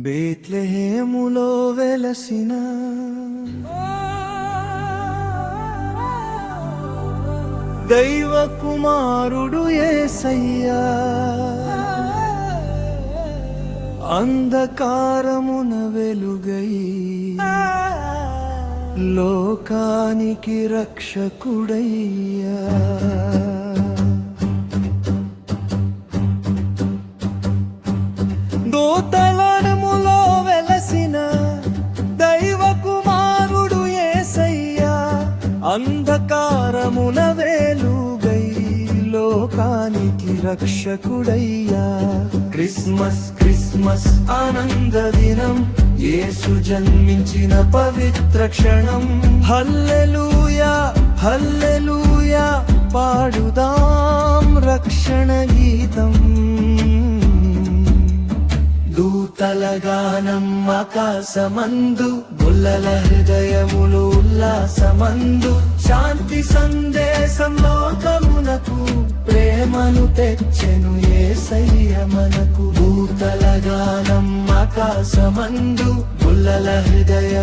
బేత్లెహేములో వెలసిన దైవ కుమారుడు యేసయ్యా, అంధకారమున వెలుగై లోకానికి రక్షకుడయ్యా. దూతలనములో వెలసిన దైవ కుమారుడు యేసయ్యా, అంధకారమున వెలుగై లోకానికి రక్షకుడయ్యా. క్రిస్మస్ క్రిస్మస్ ఆనంద దినం, యేసు జన్మించిన పవిత్ర క్షణం. హల్లెలూయా హల్లెలూయా పాడుదాం రక్షణ గీతం. దూతల గానం ఆకాశమందు, బుల్లల హృదయములు ఉల్లాసమందు. శాంతి సందేశం లోకమునకు, ప్రేమను తెచ్చెను యేసయ్య మనకు. దూతల గానం ఆకాశమందు, బుల్లల హృదయం